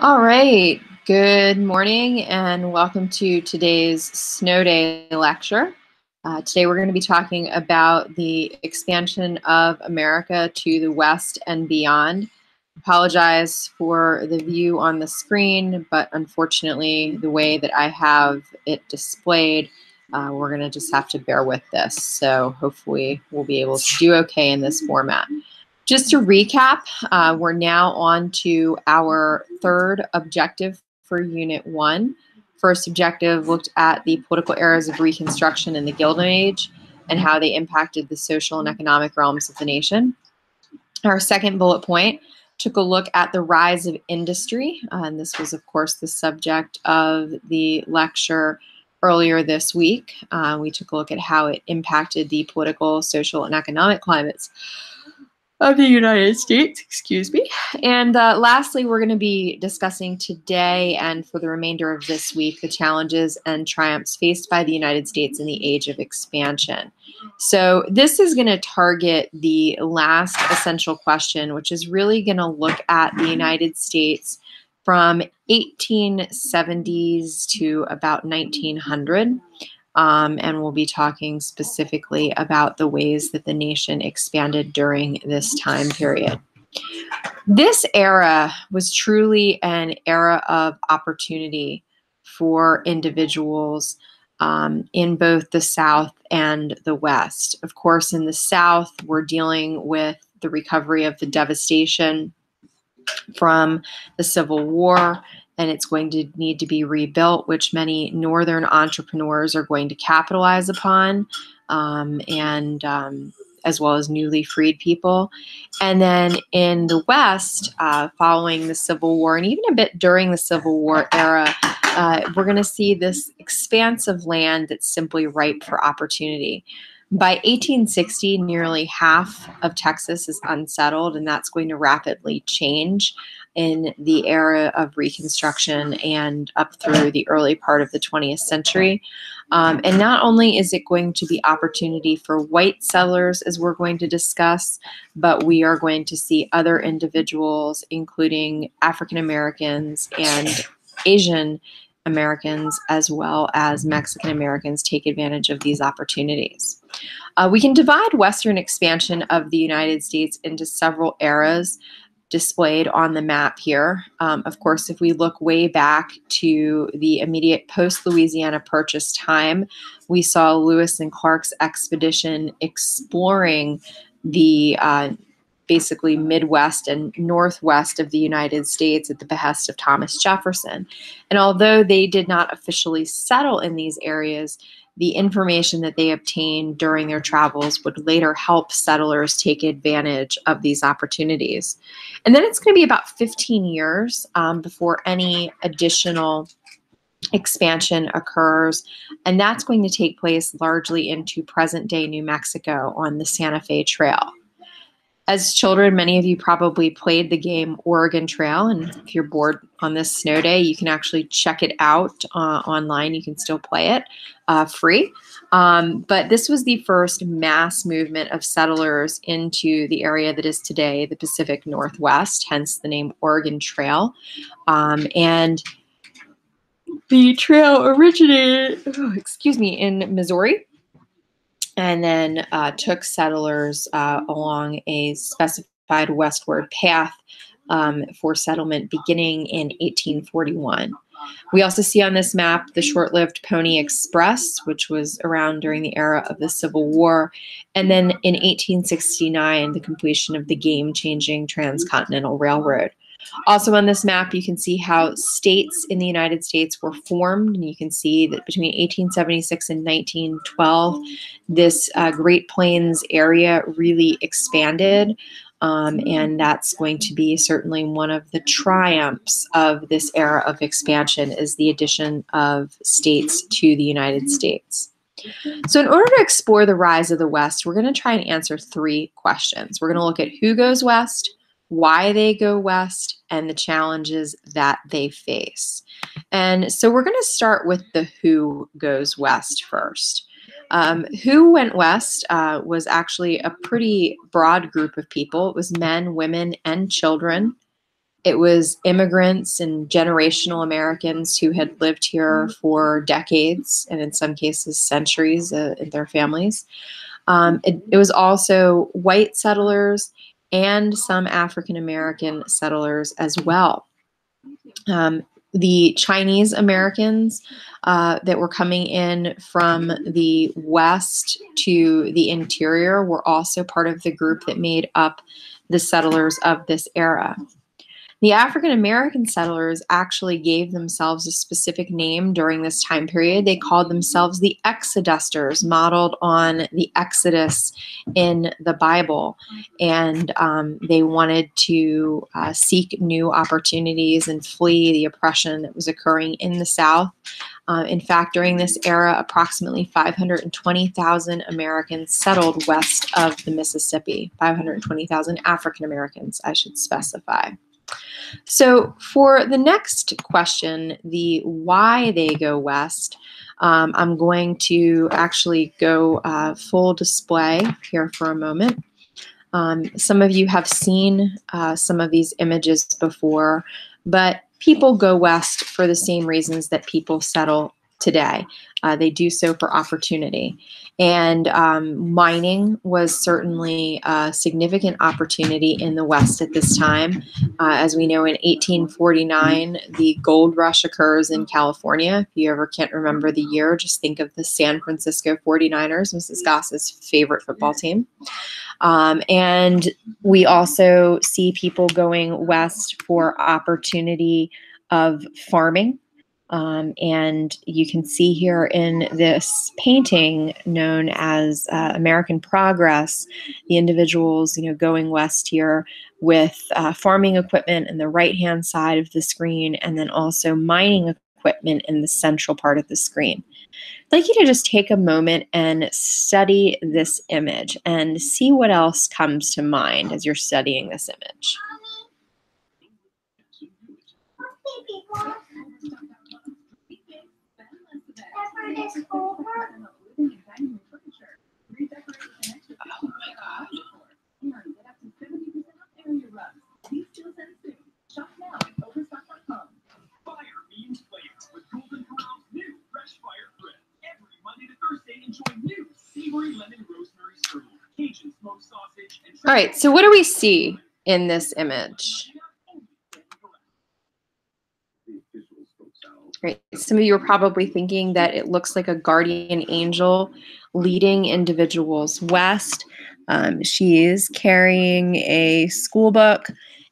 All right, good morning and welcome to today's Snow Day lecture. Today we're going to be talking about the expansion of America to the west and beyond. Apologize for the view on the screen, but unfortunately the way that I have it displayed, we're going to just have to bear with this. So hopefully we'll be able to do okay in this format. Just to recap, we're now on to our third objective for Unit 1. First objective looked at the political eras of Reconstruction in the Gilded Age and how they impacted the social and economic realms of the nation. Our second bullet point took a look at the rise of industry, and this was, of course, the subject of the lecture earlier this week. We took a look at how it impacted the political, social, and economic climates of the United States, excuse me. And lastly, we're going to be discussing today and for the remainder of this week the challenges and triumphs faced by the United States in the age of expansion. So this is going to target the last essential question, which is really going to look at the United States from 1870s to about 1900. And we'll be talking specifically about the ways that the nation expanded during this time period. This era was truly an era of opportunity for individuals in both the South and the West. Of course, in the South, we're dealing with the recovery of the devastation from the Civil War, and it's going to need to be rebuilt, which many Northern entrepreneurs are going to capitalize upon, as well as newly freed people. And then in the West, following the Civil War, and even a bit during the Civil War era, we're going to see this expanse of land that's simply ripe for opportunity. By 1860, nearly half of Texas is unsettled, and that's going to rapidly change in the era of Reconstruction and up through the early part of the 20th century. And not only is it going to be opportunity for white settlers, as we're going to discuss, but we are going to see other individuals, including African Americans and Asian Americans, as well as Mexican Americans, take advantage of these opportunities. We can divide Western expansion of the United States into several eras displayed on the map here. Of course, if we look way back to the immediate post-Louisiana Purchase time, we saw Lewis and Clark's expedition exploring the basically Midwest and Northwest of the United States at the behest of Thomas Jefferson. And although they did not officially settle in these areas, the information that they obtained during their travels would later help settlers take advantage of these opportunities. And then it's going to be about 15 years before any additional expansion occurs, and that's going to take place largely into present-day New Mexico on the Santa Fe Trail. As children, many of you probably played the game Oregon Trail, and if you're bored on this snow day, you can actually check it out online. You can still play it free. But this was the first mass movement of settlers into the area that is today the Pacific Northwest, hence the name Oregon Trail. And the trail originated, in Missouri, and then took settlers along a specified westward path for settlement beginning in 1841. We also see on this map the short-lived Pony Express, which was around during the era of the Civil War, and then in 1869, the completion of the game-changing Transcontinental Railroad. Also on this map, you can see how states in the United States were formed, and you can see that between 1876 and 1912, this Great Plains area really expanded, and that's going to be certainly one of the triumphs of this era of expansion is the addition of states to the United States. So in order to explore the rise of the West, we're going to try and answer three questions. We're going to look at who goes west, why they go west, and the challenges that they face. And so we're going to start with the who goes west first. Who went west was actually a pretty broad group of people. It was men, women, and children. It was immigrants and generational Americans who had lived here for decades and in some cases centuries in their families. It was also white settlers and some African American settlers as well. The Chinese Americans that were coming in from the west to the interior were also part of the group that made up the settlers of this era. The African American settlers actually gave themselves a specific name during this time period. They called themselves the Exodusters, modeled on the Exodus in the Bible. And they wanted to seek new opportunities and flee the oppression that was occurring in the South. In fact, during this era, approximately 520,000 Americans settled west of the Mississippi. 520,000 African Americans, I should specify. So for the next question, the why they go west, I'm going to actually go full display here for a moment. Some of you have seen some of these images before, but people go west for the same reasons that people settle today. They do so for opportunity. And mining was certainly a significant opportunity in the West at this time. As we know, in 1849, the gold rush occurs in California. If you ever can't remember the year, just think of the San Francisco 49ers, Mrs. Goss's favorite football team. And we also see people going west for opportunity of farming. And you can see here in this painting known as American Progress, the individuals, going west here with farming equipment in the right-hand side of the screen, and then also mining equipment in the central part of the screen. I'd like you to just take a moment and study this image and see what else comes to mind as you're studying this image. Oh my God. All right, so what do we see in this image? Right. Some of you are probably thinking that it looks like a guardian angel leading individuals west. She is carrying a school book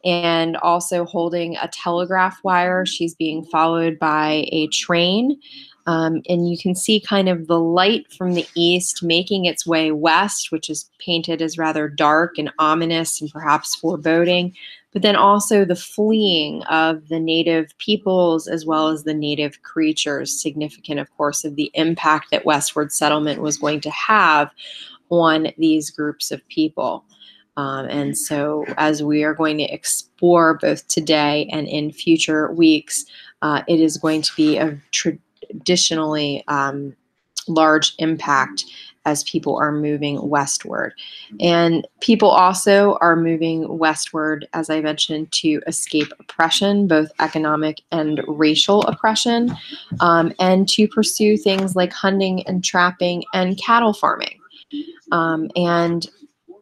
and also holding a telegraph wire. She's being followed by a train. And you can see kind of the light from the east making its way west, which is painted as rather dark and ominous and perhaps foreboding. But then also the fleeing of the native peoples as well as the native creatures, significant, of course, of the impact that westward settlement was going to have on these groups of people. And so as we are going to explore both today and in future weeks, it is going to be a traditionally large impact as people are moving westward. And people also are moving westward, as I mentioned, to escape oppression, both economic and racial oppression, and to pursue things like hunting and trapping and cattle farming. And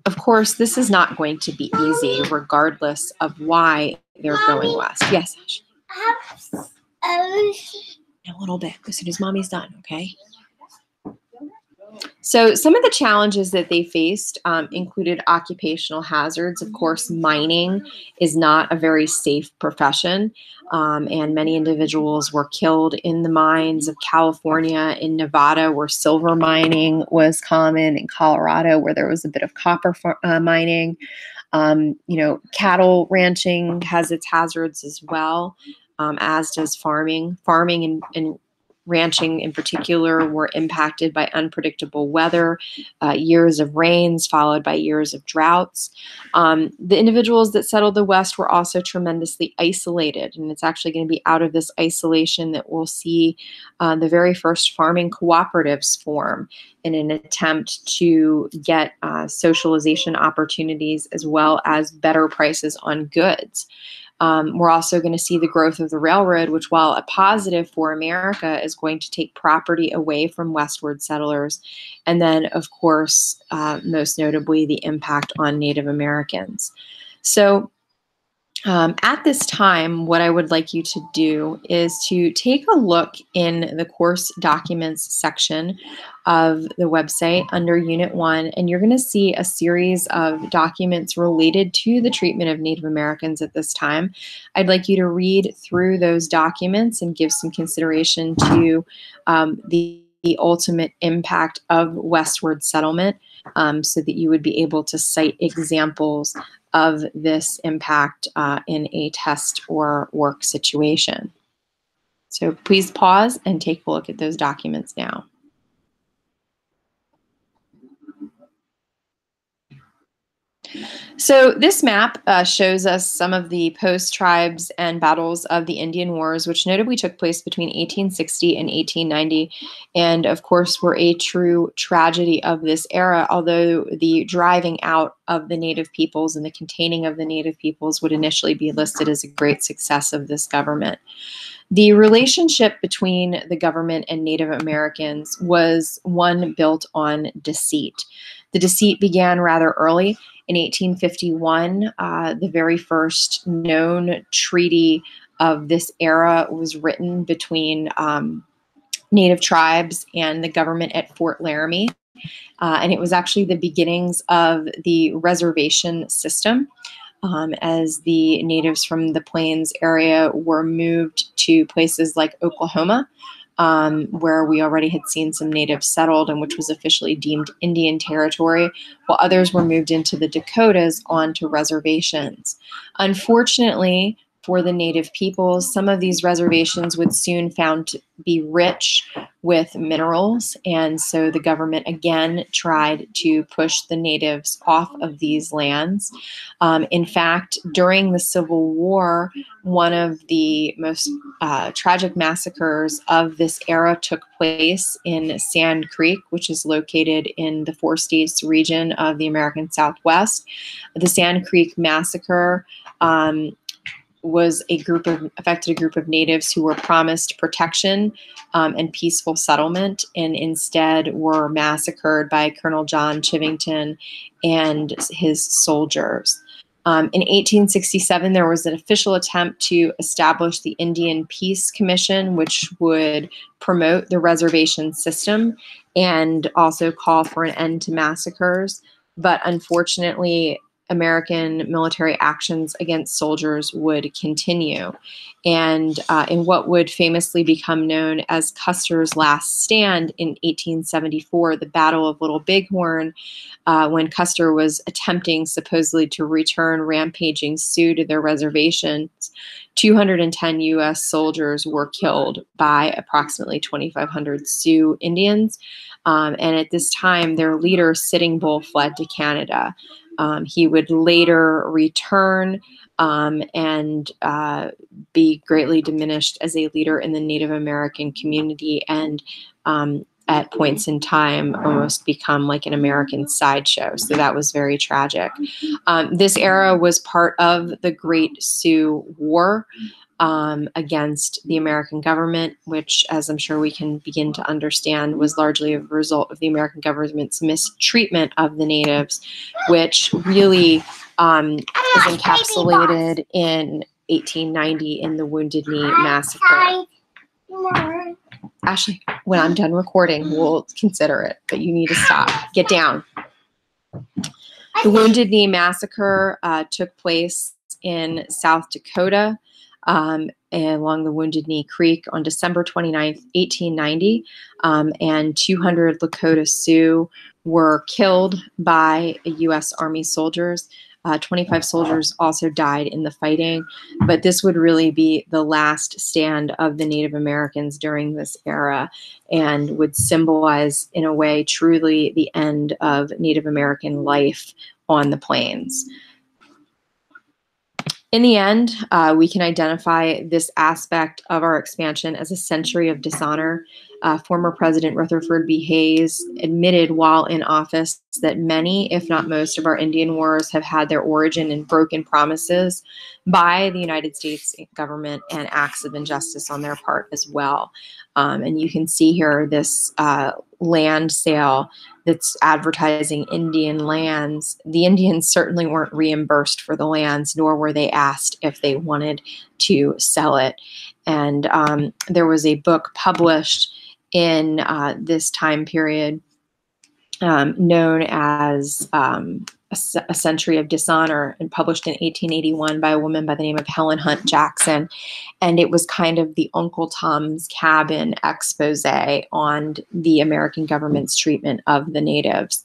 of course, this is not going to be easy, regardless of why they're going west. Yes, Ash? In a little bit, as soon as Mommy's done, okay? So some of the challenges that they faced included occupational hazards. Of course, mining is not a very safe profession, and many individuals were killed in the mines of California, in Nevada, where silver mining was common, in Colorado, where there was a bit of copper mining. Cattle ranching has its hazards as well, as does farming. Farming and ranching in particular were impacted by unpredictable weather, years of rains followed by years of droughts. The individuals that settled the West were also tremendously isolated, and it's actually going to be out of this isolation that we'll see the very first farming cooperatives form in an attempt to get socialization opportunities as well as better prices on goods. We're also going to see the growth of the railroad, which, while a positive for America, is going to take property away from westward settlers. And then, of course, most notably, the impact on Native Americans. So at this time, what I would like you to do is to take a look in the course documents section of the website under Unit 1, and you're going to see a series of documents related to the treatment of Native Americans at this time. I'd like you to read through those documents and give some consideration to the ultimate impact of westward settlement, so that you would be able to cite examples of this impact in a test or work situation. So please pause and take a look at those documents now. So this map shows us some of the post-tribes and battles of the Indian Wars, which notably took place between 1860 and 1890, and of course were a true tragedy of this era, although the driving out of the Native peoples and the containing of the Native peoples would initially be listed as a great success of this government. The relationship between the government and Native Americans was one built on deceit. The deceit began rather early. In 1851, the very first known treaty of this era was written between Native tribes and the government at Fort Laramie. And it was actually the beginnings of the reservation system, as the natives from the Plains area were moved to places like Oklahoma, where we already had seen some natives settled and which was officially deemed Indian territory, while others were moved into the Dakotas onto reservations. Unfortunately, for the Native peoples, some of these reservations would soon found to be rich with minerals, and so the government again tried to push the natives off of these lands. In fact, during the Civil War, one of the most tragic massacres of this era took place in Sand Creek, which is located in the Four States region of the American Southwest. The Sand Creek Massacre affected a group of natives who were promised protection and peaceful settlement, and instead were massacred by Colonel John Chivington and his soldiers. In 1867, there was an official attempt to establish the Indian Peace Commission, which would promote the reservation system and also call for an end to massacres. But unfortunately, American military actions against soldiers would continue. And in what would famously become known as Custer's Last Stand in 1874, the Battle of Little Bighorn, when Custer was attempting supposedly to return rampaging Sioux to their reservations, 210 U.S. soldiers were killed by approximately 2,500 Sioux Indians. And at this time, their leader, Sitting Bull, fled to Canada. He would later return and be greatly diminished as a leader in the Native American community, and at points in time almost become like an American sideshow. So that was very tragic. This era was part of the Great Sioux War against the American government, which, as I'm sure we can begin to understand, was largely a result of the American government's mistreatment of the natives, which really is encapsulated in 1890 in the Wounded Knee Massacre. Ashley, when I'm done recording, we'll consider it, but you need to stop. Get down. The Wounded Knee Massacre took place in South Dakota, along the Wounded Knee Creek on December 29th, 1890, and 200 Lakota Sioux were killed by U.S. Army soldiers. 25 soldiers also died in the fighting, but this would really be the last stand of the Native Americans during this era and would symbolize, in a way, truly the end of Native American life on the plains. In the end, we can identify this aspect of our expansion as a century of dishonor, Former President Rutherford B. Hayes admitted while in office that many, if not most, of our Indian wars have had their origin in broken promises by the United States government and acts of injustice on their part as well. And you can see here this land sale that's advertising Indian lands. The Indians certainly weren't reimbursed for the lands, nor were they asked if they wanted to sell it. And there was a book published in this time period known as A Century of Dishonor, and published in 1881 by a woman by the name of Helen Hunt Jackson. And it was kind of the Uncle Tom's Cabin expose on the American government's treatment of the natives.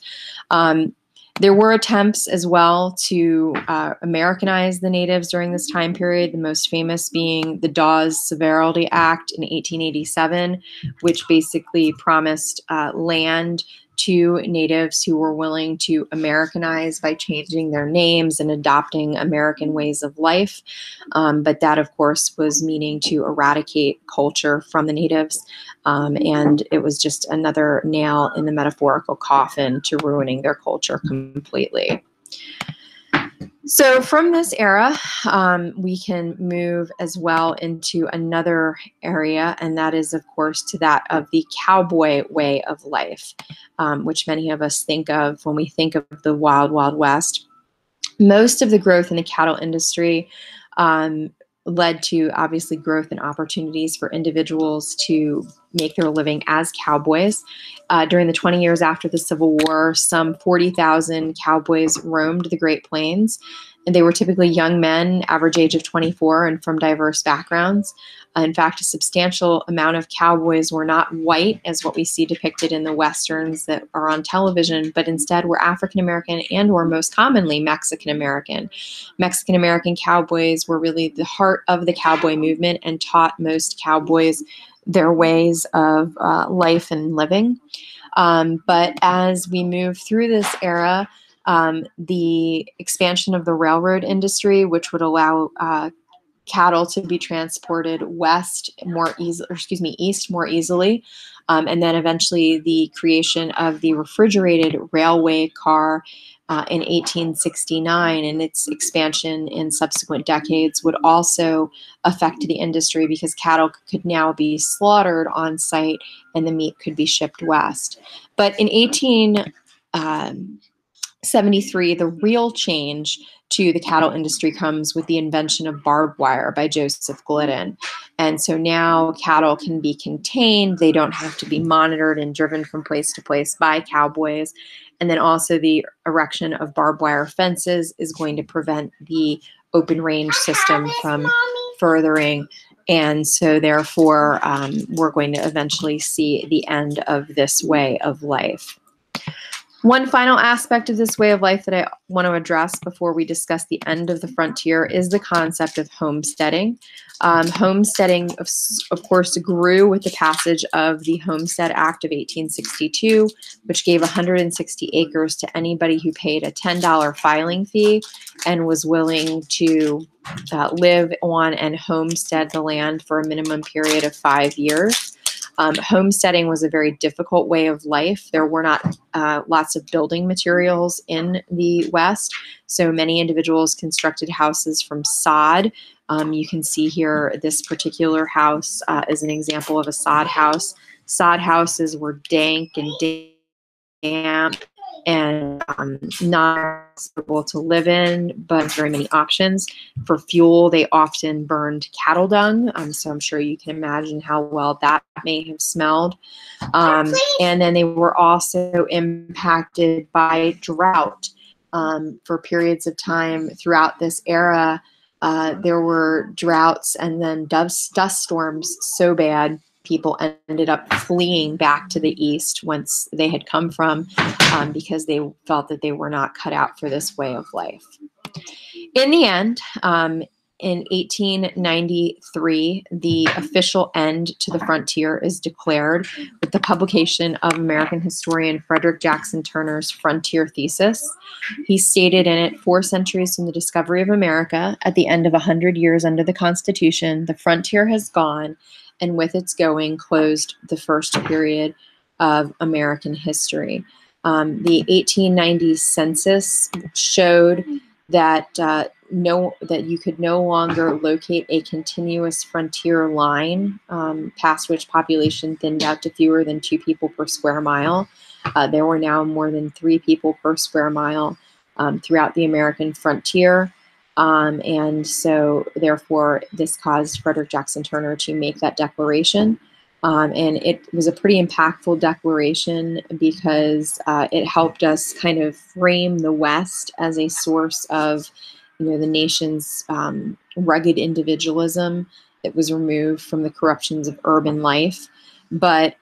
There were attempts as well to Americanize the natives during this time period, the most famous being the Dawes Severalty Act in 1887, which basically promised land to natives who were willing to Americanize by changing their names and adopting American ways of life. But that, of course, was meaning to eradicate culture from the natives. And it was just another nail in the metaphorical coffin to ruining their culture completely. So from this era, we can move as well into another area, and that is, of course, to that of the cowboy way of life, which many of us think of when we think of the Wild, Wild West. Most of the growth in the cattle industry led to, obviously, growth and opportunities for individuals to make their living as cowboys. During the 20 years after the Civil War, some 40,000 cowboys roamed the Great Plains, and they were typically young men, average age of 24, and from diverse backgrounds. In fact, a substantial amount of cowboys were not white, as what we see depicted in the Westerns that are on television, but instead were African American and or most commonly Mexican American. Mexican American cowboys were really the heart of the cowboy movement and taught most cowboys their ways of life and living. But as we move through this era, the expansion of the railroad industry, which would allow cattle to be transported east more easily, and then eventually the creation of the refrigerated railway car in 1869 and its expansion in subsequent decades would also affect the industry, because cattle could now be slaughtered on site and the meat could be shipped west. But in 1873, the real change to the cattle industry comes with the invention of barbed wire by Joseph Glidden. And so now cattle can be contained. They don't have to be monitored and driven from place to place by cowboys. And then also the erection of barbed wire fences is going to prevent the open range system from furthering. And so therefore, we're going to eventually see the end of this way of life. One final aspect of this way of life that I want to address before we discuss the end of the frontier is the concept of homesteading. Homesteading, of course, grew with the passage of the Homestead Act of 1862, which gave 160 acres to anybody who paid a $10 filing fee and was willing to live on and homestead the land for a minimum period of 5 years. Homesteading was a very difficult way of life. There were not lots of building materials in the West, so many individuals constructed houses from sod. You can see here this particular house is an example of a sod house. Sod houses were dank and damp and not suitable to live in, but very many options. For fuel, they often burned cattle dung, so I'm sure you can imagine how well that may have smelled. And then they were also impacted by drought for periods of time throughout this era. There were droughts and then dust storms so bad people ended up fleeing back to the east once they had come from, because they felt that they were not cut out for this way of life. In the end, In 1893, the official end to the frontier is declared with the publication of American historian Frederick Jackson Turner's Frontier Thesis. He stated in it, 4 centuries from the discovery of America, at the end of 100 years under the Constitution, the frontier has gone, and with its going closed the first period of American history. The 1890 census showed that that you could no longer locate a continuous frontier line past which population thinned out to fewer than 2 people per square mile. There were now more than 3 people per square mile throughout the American frontier. And so therefore this caused Frederick Jackson Turner to make that declaration. And it was a pretty impactful declaration because it helped us kind of frame the West as a source of, the nation's rugged individualism that was removed from the corruptions of urban life. But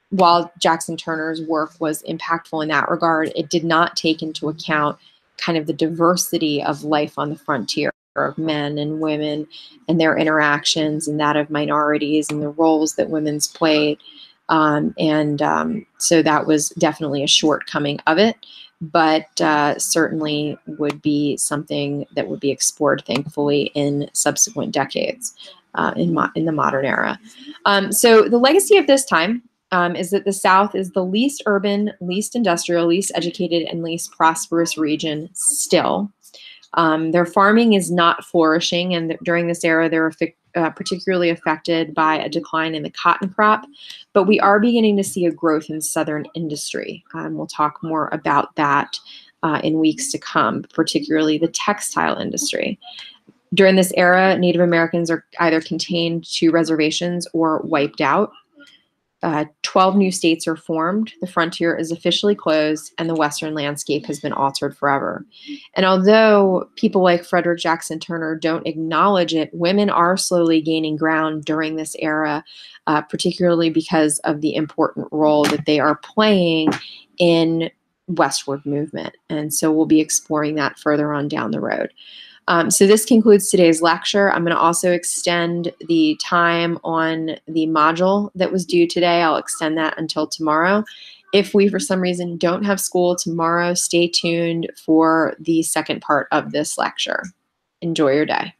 while Jackson Turner's work was impactful in that regard, it did not take into account kind of the diversity of life on the frontier, of men and women and their interactions, and that of minorities and the roles that women's played. So that was definitely a shortcoming of it, but certainly would be something that would be explored, thankfully, in subsequent decades in the modern era. So the legacy of this time is that the South is the least urban, least industrial, least educated, and least prosperous region still. Their farming is not flourishing, and during this era, they're particularly affected by a decline in the cotton crop. But we are beginning to see a growth in Southern industry. We'll talk more about that in weeks to come, particularly the textile industry. During this era, Native Americans are either contained to reservations or wiped out. 12 new states are formed, the frontier is officially closed, and the Western landscape has been altered forever. And although people like Frederick Jackson Turner don't acknowledge it, women are slowly gaining ground during this era, particularly because of the important role that they are playing in westward movement. And so we'll be exploring that further on down the road. So this concludes today's lecture. I'm going to also extend the time on the module that was due today. I'll extend that until tomorrow. If we, for some reason, don't have school tomorrow, stay tuned for the second part of this lecture. Enjoy your day.